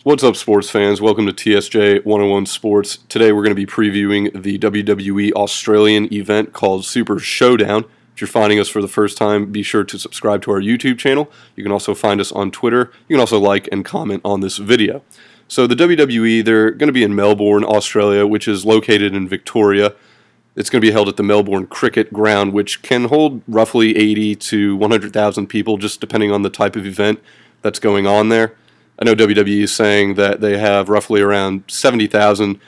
What's up, sports fans? Welcome to TSJ 101 Sports. Today we're going to be previewing the WWE Australian event called Super Showdown. If you're finding us for the first time, be sure to subscribe to our YouTube channel. You can also find us on Twitter. You can also like and comment on this video. So the WWE, they're going to be in Melbourne, Australia, which is located in Victoria. It's going to be held at the Melbourne Cricket Ground, which can hold roughly 80 to 100,000 people, just depending on the type of event that's going on there. I know WWE is saying that they have roughly around 70,000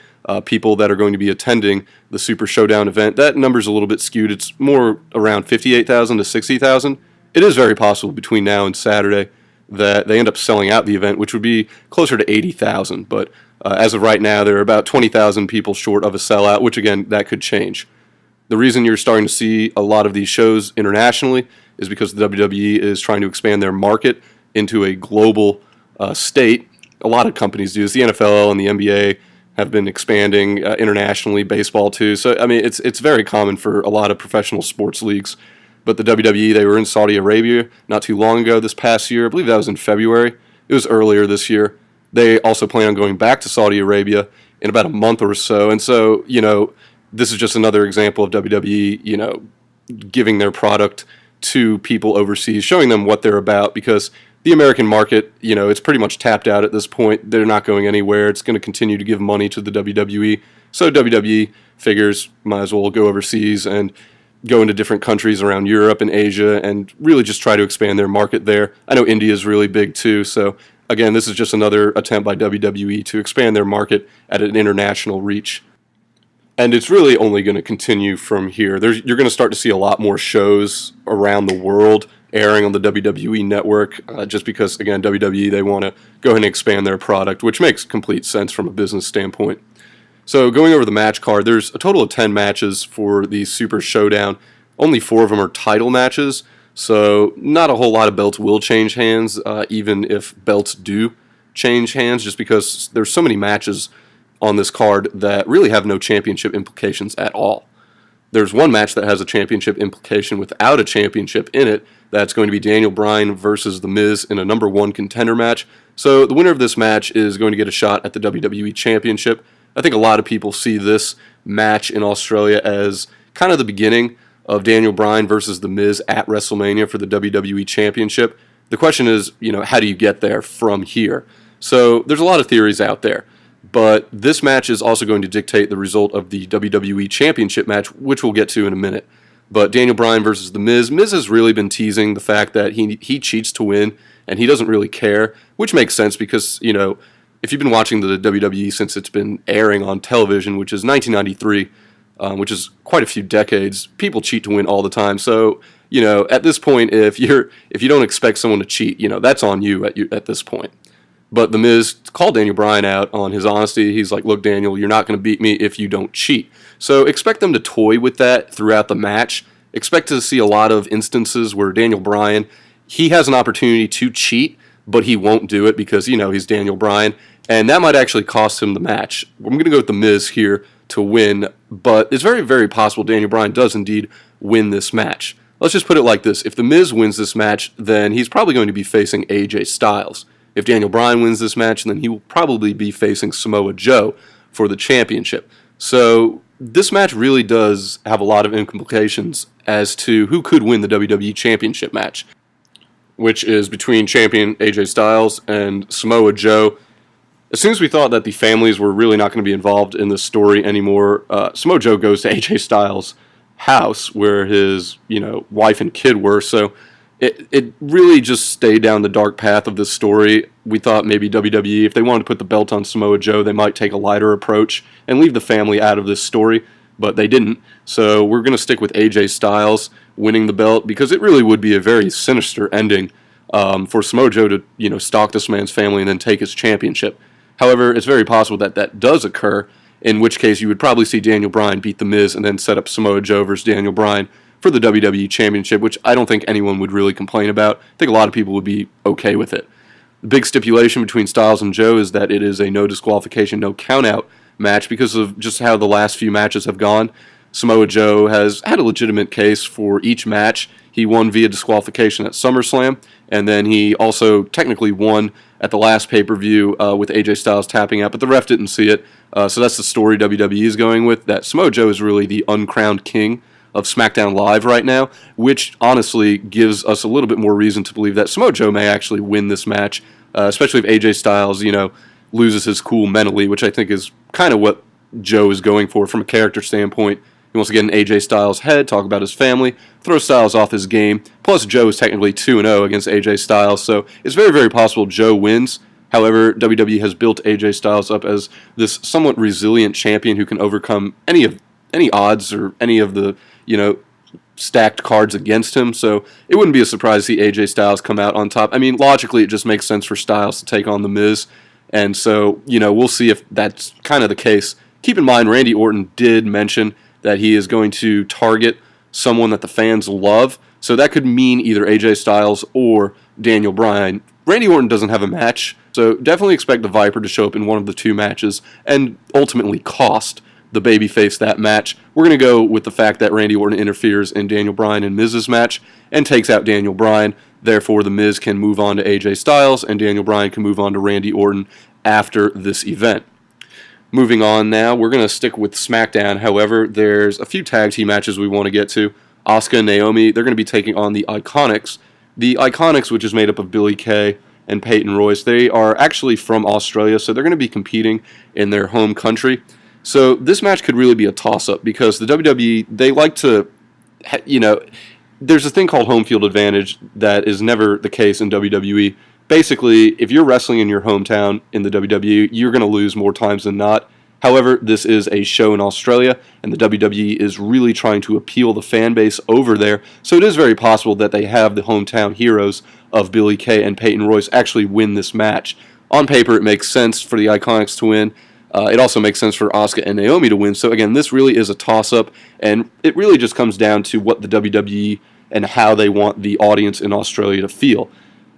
people that are going to be attending the Super Showdown event. That number's a little bit skewed. It's more around 58,000 to 60,000. It is very possible between now and Saturday that they end up selling out the event, which would be closer to 80,000. But as of right now, there are about 20,000 people short of a sellout, which again, that could change. The reason you're starting to see a lot of these shows internationally is because the WWE is trying to expand their market into a global state. A lot of companies do this. The NFL and the NBA have been expanding internationally, baseball too. So, I mean, it's very common for a lot of professional sports leagues. But the WWE, they were in Saudi Arabia not too long ago this past year. I believe that was in February. It was earlier this year. They also plan on going back to Saudi Arabia in about a month or so. And so, this is just another example of WWE, giving their product to people overseas, showing them what they're about, because the American market, it's pretty much tapped out at this point. They're not going anywhere. It's going to continue to give money to the WWE. So WWE figures might as well go overseas and go into different countries around Europe and Asia and really just try to expand their market there. I know India is really big too. So again, this is just another attempt by WWE to expand their market at an international reach. And it's really only going to continue from here. You're going to start to see a lot more shows around the world airing on the WWE network, just because, again, WWE, they want to go ahead and expand their product, which makes complete sense from a business standpoint. So going over the match card, there's a total of 10 matches for the Super Showdown. Only 4 of them are title matches, so not a whole lot of belts will change hands, even if belts do change hands, just because there's so many matches on this card that really have no championship implications at all. There's one match that has a championship implication without a championship in it. That's going to be Daniel Bryan versus The Miz in a number 1 contender match. So the winner of this match is going to get a shot at the WWE Championship. I think a lot of people see this match in Australia as kind of the beginning of Daniel Bryan versus The Miz at WrestleMania for the WWE Championship. The question is, how do you get there from here? So there's a lot of theories out there. But this match is also going to dictate the result of the WWE Championship match, which we'll get to in a minute. But Daniel Bryan versus The Miz. Miz has really been teasing the fact that he cheats to win, and he doesn't really care, which makes sense because, if you've been watching the WWE since it's been airing on television, which is 1993, which is quite a few decades, people cheat to win all the time. So, at this point, if you don't expect someone to cheat, that's on you at this point. But The Miz called Daniel Bryan out on his honesty. He's like, look, Daniel, you're not going to beat me if you don't cheat. So expect them to toy with that throughout the match. Expect to see a lot of instances where Daniel Bryan, he has an opportunity to cheat, but he won't do it because, he's Daniel Bryan. And that might actually cost him the match. I'm going to go with The Miz here to win, but it's very, very possible Daniel Bryan does indeed win this match. Let's just put it like this. If The Miz wins this match, then he's probably going to be facing AJ Styles. If Daniel Bryan wins this match, then he will probably be facing Samoa Joe for the championship. So this match really does have a lot of implications as to who could win the WWE Championship match, which is between champion AJ Styles and Samoa Joe. As soon as we thought that the families were really not going to be involved in this story anymore, Samoa Joe goes to AJ Styles' house where his wife and kid were. So It really just stayed down the dark path of this story. We thought maybe WWE, if they wanted to put the belt on Samoa Joe, they might take a lighter approach and leave the family out of this story, but they didn't. So we're going to stick with AJ Styles winning the belt because it really would be a very sinister ending for Samoa Joe to stalk this man's family and then take his championship. However, it's very possible that that does occur, in which case you would probably see Daniel Bryan beat The Miz and then set up Samoa Joe versus Daniel Bryan for the WWE Championship, which I don't think anyone would really complain about. I think a lot of people would be okay with it. The big stipulation between Styles and Joe is that it is a no disqualification, no countout match because of just how the last few matches have gone. Samoa Joe has had a legitimate case for each match. He won via disqualification at SummerSlam, and then he also technically won at the last pay-per-view with AJ Styles tapping out, but the ref didn't see it. So that's the story WWE is going with, that Samoa Joe is really the uncrowned king of SmackDown Live right now, which honestly gives us a little bit more reason to believe that Samoa Joe may actually win this match, especially if AJ Styles, loses his cool mentally, which I think is kind of what Joe is going for from a character standpoint. He wants to get in AJ Styles' head, talk about his family, throw Styles off his game. Plus, Joe is technically 2-0 against AJ Styles, so it's very, very possible Joe wins. However, WWE has built AJ Styles up as this somewhat resilient champion who can overcome any odds or any of the, stacked cards against him. So it wouldn't be a surprise to see AJ Styles come out on top. I mean, logically, it just makes sense for Styles to take on The Miz. And so, we'll see if that's kind of the case. Keep in mind, Randy Orton did mention that he is going to target someone that the fans love. So that could mean either AJ Styles or Daniel Bryan. Randy Orton doesn't have a match, so definitely expect the Viper to show up in one of the two matches and ultimately cost the babyface that match. We're going to go with the fact that Randy Orton interferes in Daniel Bryan and Miz's match and takes out Daniel Bryan. Therefore, The Miz can move on to AJ Styles and Daniel Bryan can move on to Randy Orton after this event. Moving on now, we're going to stick with SmackDown. However, there's a few tag team matches we want to get to. Asuka and Naomi, they're going to be taking on the Iconics. The Iconics, which is made up of Billie Kay and Peyton Royce, they are actually from Australia, so they're going to be competing in their home country. So this match could really be a toss-up because the WWE, they like to, there's a thing called home field advantage that is never the case in WWE. Basically, if you're wrestling in your hometown in the WWE, you're going to lose more times than not. However, this is a show in Australia, and the WWE is really trying to appeal the fan base over there, so it is very possible that they have the hometown heroes of Billie Kay and Peyton Royce actually win this match. On paper, it makes sense for the Iconics to win. It also makes sense for Asuka and Naomi to win. So again, this really is a toss-up, and it really just comes down to what the WWE and how they want the audience in Australia to feel.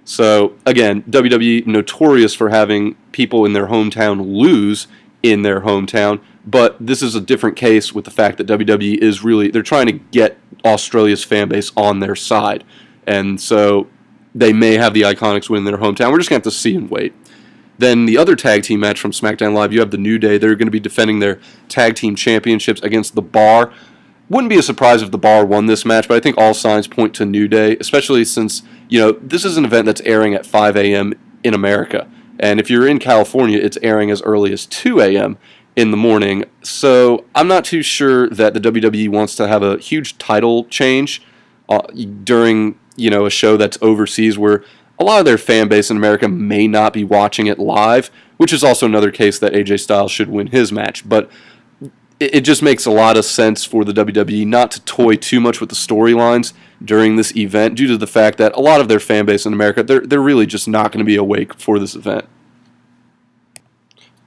So, again, WWE notorious for having people in their hometown lose in their hometown, but this is a different case with the fact that WWE is really, they're trying to get Australia's fan base on their side. And so they may have the Iconics win in their hometown. We're just going to have to see and wait. Then the other tag team match from SmackDown Live, you have the New Day. They're going to be defending their tag team championships against The Bar. Wouldn't be a surprise if The Bar won this match, but I think all signs point to New Day, especially since, this is an event that's airing at 5 a.m. in America. And if you're in California, it's airing as early as 2 a.m. in the morning. So I'm not too sure that the WWE wants to have a huge title change during, a show that's overseas where a lot of their fan base in America may not be watching it live, which is also another case that AJ Styles should win his match. But it just makes a lot of sense for the WWE not to toy too much with the storylines during this event due to the fact that a lot of their fan base in America, they're really just not going to be awake for this event.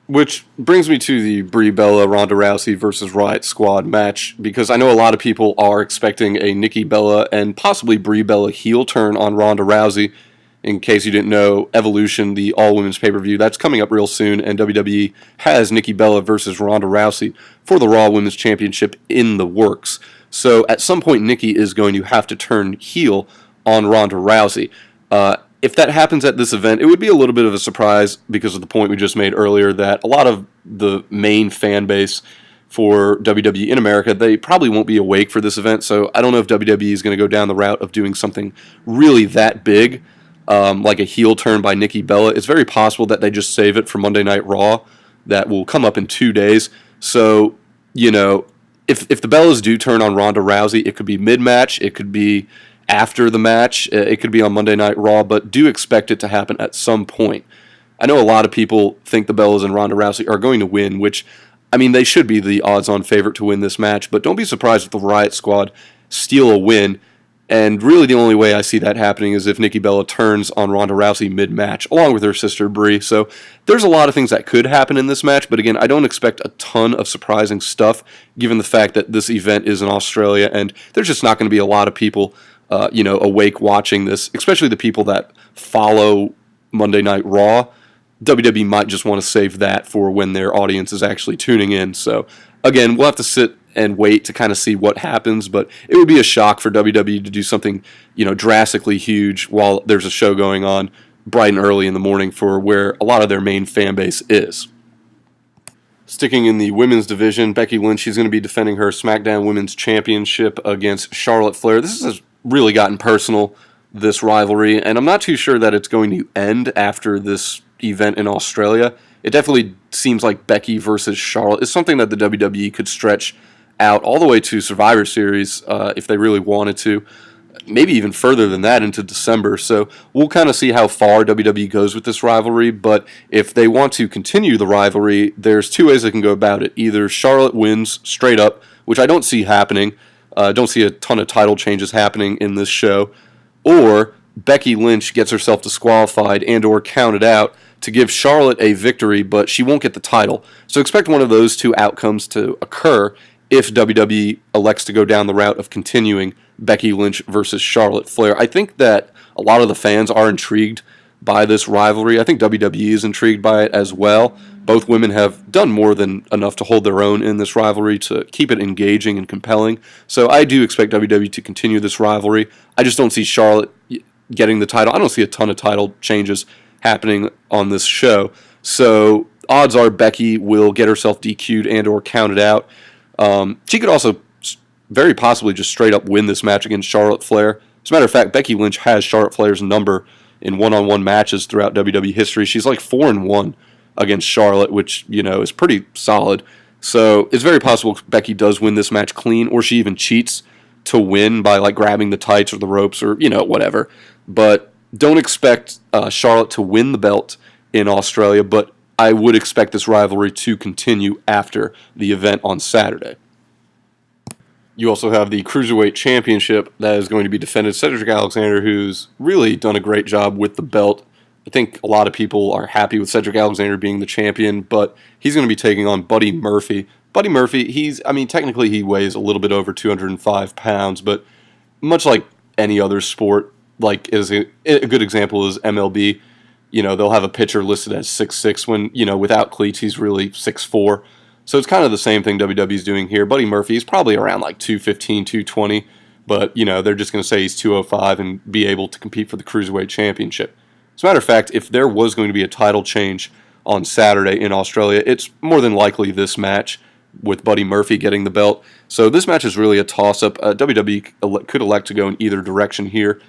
Which brings me to the Brie Bella Ronda Rousey versus Riot Squad match, because I know a lot of people are expecting a Nikki Bella and possibly Brie Bella heel turn on Ronda Rousey. In case you didn't know, Evolution, the all-women's pay-per-view, that's coming up real soon, and WWE has Nikki Bella versus Ronda Rousey for the Raw Women's Championship in the works. So at some point, Nikki is going to have to turn heel on Ronda Rousey. If that happens at this event, it would be a little bit of a surprise because of the point we just made earlier that a lot of the main fan base for WWE in America, they probably won't be awake for this event, so I don't know if WWE is going to go down the route of doing something really that big, like a heel turn by Nikki Bella. It's very possible that they just save it for Monday Night Raw. That will come up in 2 days. So, if the Bellas do turn on Ronda Rousey, it could be mid-match, it could be after the match, it could be on Monday Night Raw, but do expect it to happen at some point. I know a lot of people think the Bellas and Ronda Rousey are going to win, which, they should be the odds-on favorite to win this match, but don't be surprised if the Riot Squad steal a win. And really the only way I see that happening is if Nikki Bella turns on Ronda Rousey mid-match, along with her sister Brie. So there's a lot of things that could happen in this match, but again, I don't expect a ton of surprising stuff, given the fact that this event is in Australia, and there's just not going to be a lot of people, awake watching this, especially the people that follow Monday Night Raw. WWE might just want to save that for when their audience is actually tuning in. So again, we'll have to sit and wait to kind of see what happens, but it would be a shock for WWE to do something, drastically huge while there's a show going on bright and early in the morning for where a lot of their main fan base is. Sticking in the women's division, Becky Lynch, she's going to be defending her SmackDown Women's Championship against Charlotte Flair. This has really gotten personal, this rivalry, and I'm not too sure that it's going to end after this event in Australia. It definitely seems like Becky versus Charlotte is something that the WWE could stretch out all the way to Survivor Series if they really wanted to. Maybe even further than that into December. So we'll kind of see how far WWE goes with this rivalry. But if they want to continue the rivalry, there's two ways they can go about it. Either Charlotte wins straight up, which I don't see happening. Don't see a ton of title changes happening in this show. Or Becky Lynch gets herself disqualified and or counted out to give Charlotte a victory, but she won't get the title. So expect one of those two outcomes to occur if WWE elects to go down the route of continuing Becky Lynch versus Charlotte Flair. I think that a lot of the fans are intrigued by this rivalry. I think WWE is intrigued by it as well. Both women have done more than enough to hold their own in this rivalry to keep it engaging and compelling. So I do expect WWE to continue this rivalry. I just don't see Charlotte getting the title. I don't see a ton of title changes happening on this show. So odds are Becky will get herself DQ'd and or counted out. She could also very possibly just straight up win this match against Charlotte Flair. As a matter of fact, Becky Lynch has Charlotte Flair's number in one-on-one matches throughout WWE history. She's like 4-1 against Charlotte, which, is pretty solid. So it's very possible Becky does win this match clean, or she even cheats to win by like grabbing the tights or the ropes or, whatever. But don't expect Charlotte to win the belt in Australia, but I would expect this rivalry to continue after the event on Saturday. You also have the Cruiserweight Championship that is going to be defended. Cedric Alexander, who's really done a great job with the belt. I think a lot of people are happy with Cedric Alexander being the champion, but he's going to be taking on Buddy Murphy. Buddy Murphy, technically he weighs a little bit over 205 pounds, but much like any other sport, like is a good example is MLB. They'll have a pitcher listed as 6'6", when, without cleats, he's really 6'4". So it's kind of the same thing WWE's doing here. Buddy Murphy is probably around like 215, 220, but, they're just going to say he's 205 and be able to compete for the Cruiserweight Championship. As a matter of fact, if there was going to be a title change on Saturday in Australia, it's more than likely this match with Buddy Murphy getting the belt. So this match is really a toss-up. WWE could elect to go in either direction here.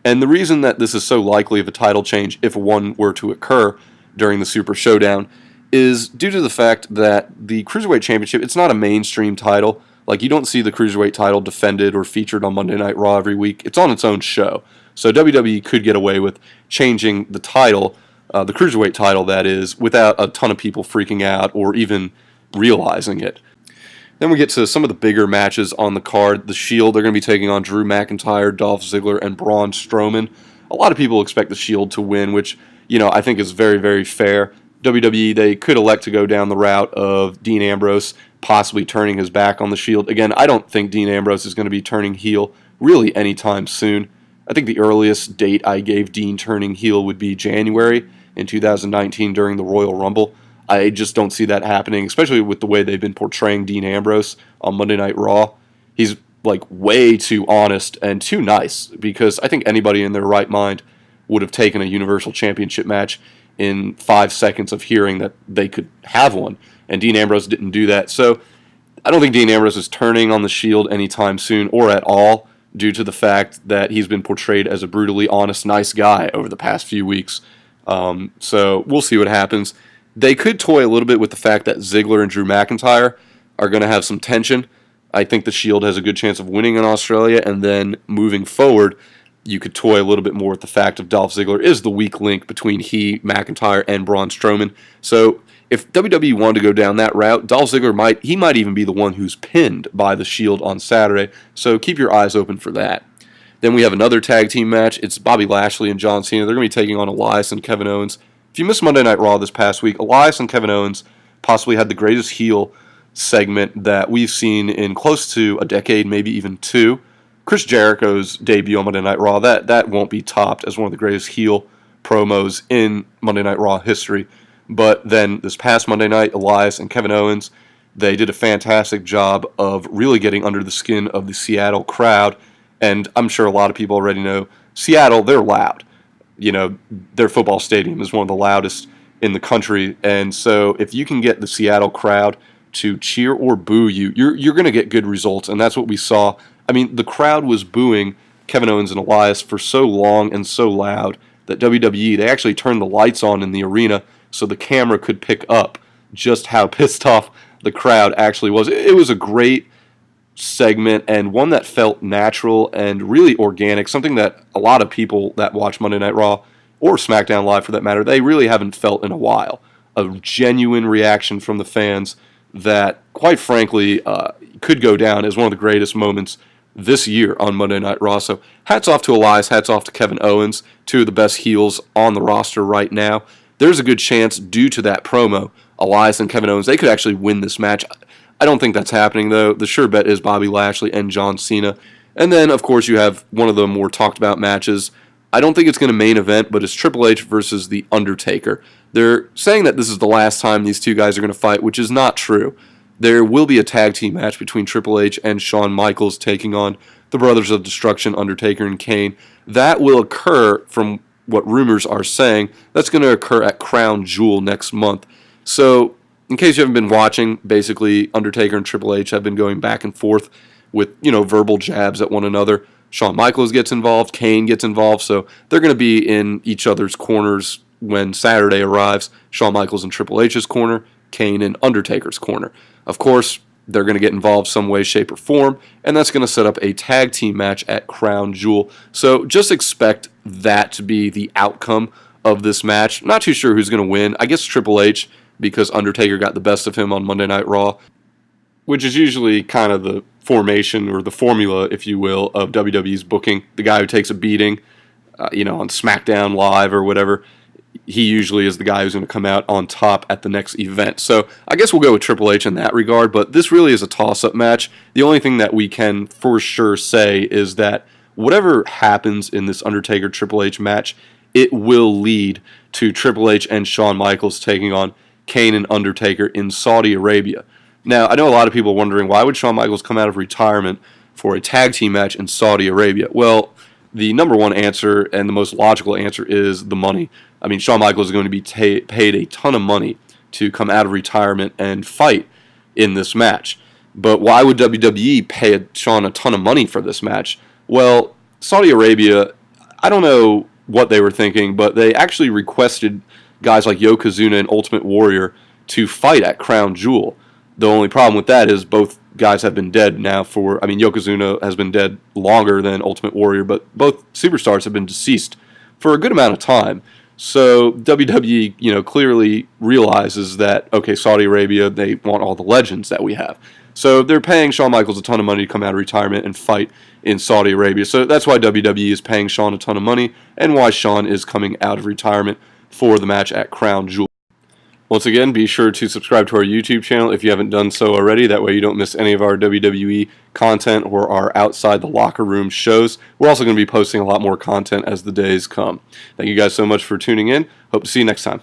And the reason that this is so likely of a title change, if one were to occur during the Super Showdown, is due to the fact that the Cruiserweight Championship, it's not a mainstream title. Like, you don't see the Cruiserweight title defended or featured on Monday Night Raw every week. It's on its own show. So WWE could get away with changing the title, the Cruiserweight title that is, without a ton of people freaking out or even realizing it. Then we get to some of the bigger matches on the card. The Shield, they're going to be taking on Drew McIntyre, Dolph Ziggler, and Braun Strowman. A lot of people expect the Shield to win, which, I think is very, very fair. WWE, they could elect to go down the route of Dean Ambrose possibly turning his back on the Shield. Again, I don't think Dean Ambrose is going to be turning heel really anytime soon. I think the earliest date I gave Dean turning heel would be January in 2019 during the Royal Rumble. I just don't see that happening, especially with the way they've been portraying Dean Ambrose on Monday Night Raw. He's like way too honest and too nice, because I think anybody in their right mind would have taken a Universal Championship match in 5 seconds of hearing that they could have one, and Dean Ambrose didn't do that. So I don't think Dean Ambrose is turning on the Shield anytime soon or at all, due to the fact that he's been portrayed as a brutally honest, nice guy over the past few weeks. So we'll see what happens. They could toy a little bit with the fact that Ziggler and Drew McIntyre are going to have some tension. I think the Shield has a good chance of winning in Australia, and then moving forward, you could toy a little bit more with the fact of Dolph Ziggler is the weak link between McIntyre, and Braun Strowman. So if WWE wanted to go down that route, Dolph Ziggler might even be the one who's pinned by the Shield on Saturday. So keep your eyes open for that. Then we have another tag team match. It's Bobby Lashley and John Cena. They're going to be taking on Elias and Kevin Owens. If you missed Monday Night Raw this past week, Elias and Kevin Owens possibly had the greatest heel segment that we've seen in close to a decade, maybe even two. Chris Jericho's debut on Monday Night Raw, that won't be topped as one of the greatest heel promos in Monday Night Raw history. But then this past Monday night, Elias and Kevin Owens, they did a fantastic job of really getting under the skin of the Seattle crowd. And I'm sure a lot of people already know, Seattle, they're loud. their football stadium is one of the loudest in the country. And so if you can get the Seattle crowd to cheer or boo you, you're going to get good results. And that's what we saw. I mean, the crowd was booing Kevin Owens and Elias for so long and so loud that WWE, they actually turned the lights on in the arena so the camera could pick up just how pissed off the crowd actually was. It was a great segment and one that felt natural and really organic, something that a lot of people that watch Monday Night Raw or SmackDown Live for that matter, they really haven't felt in a while. A genuine reaction from the fans that, quite frankly, could go down as one of the greatest moments this year on Monday Night Raw. So hats off to Elias, hats off to Kevin Owens, two of the best heels on the roster right now. There's a good chance, due to that promo, Elias and Kevin Owens, they could actually win this match. I don't think that's happening, though. The sure bet is Bobby Lashley and John Cena. And then, of course, you have one of the more talked about matches. I don't think it's going to main event, but it's Triple H versus The Undertaker. They're saying that this is the last time these two guys are going to fight, which is not true. There will be a tag team match between Triple H and Shawn Michaels taking on the Brothers of Destruction, Undertaker and Kane. That will occur, from what rumors are saying, that's going to occur at Crown Jewel next month. So, in case you haven't been watching, basically Undertaker and Triple H have been going back and forth with, verbal jabs at one another. Shawn Michaels gets involved, Kane gets involved, so they're going to be in each other's corners when Saturday arrives. Shawn Michaels in Triple H's corner, Kane in Undertaker's corner. Of course, they're going to get involved some way, shape, or form, and that's going to set up a tag team match at Crown Jewel. So just expect that to be the outcome of this match. Not too sure who's going to win. I guess Triple H, because Undertaker got the best of him on Monday Night Raw, which is usually kind of the formation or the formula, if you will, of WWE's booking. The guy who takes a beating, on SmackDown Live or whatever, he usually is the guy who's going to come out on top at the next event. So I guess we'll go with Triple H in that regard, but this really is a toss-up match. The only thing that we can for sure say is that whatever happens in this Undertaker-Triple H match, it will lead to Triple H and Shawn Michaels taking on Kane and Undertaker in Saudi Arabia. Now, I know a lot of people are wondering, why would Shawn Michaels come out of retirement for a tag team match in Saudi Arabia? Well, the number one answer and the most logical answer is the money. I mean, Shawn Michaels is going to be paid a ton of money to come out of retirement and fight in this match. But why would WWE pay Shawn a ton of money for this match? Well, Saudi Arabia, I don't know what they were thinking, but they actually requested guys like Yokozuna and Ultimate Warrior to fight at Crown Jewel. The only problem with that is both guys have been dead now Yokozuna has been dead longer than Ultimate Warrior, but both superstars have been deceased for a good amount of time. So WWE, clearly realizes that, okay, Saudi Arabia, they want all the legends that we have. So they're paying Shawn Michaels a ton of money to come out of retirement and fight in Saudi Arabia. So that's why WWE is paying Shawn a ton of money and why Shawn is coming out of retirement for the match at Crown Jewel. Once again, be sure to subscribe to our YouTube channel if you haven't done so already. That way you don't miss any of our WWE content or our Outside the Locker Room shows. We're also going to be posting a lot more content as the days come. Thank you guys so much for tuning in. Hope to see you next time.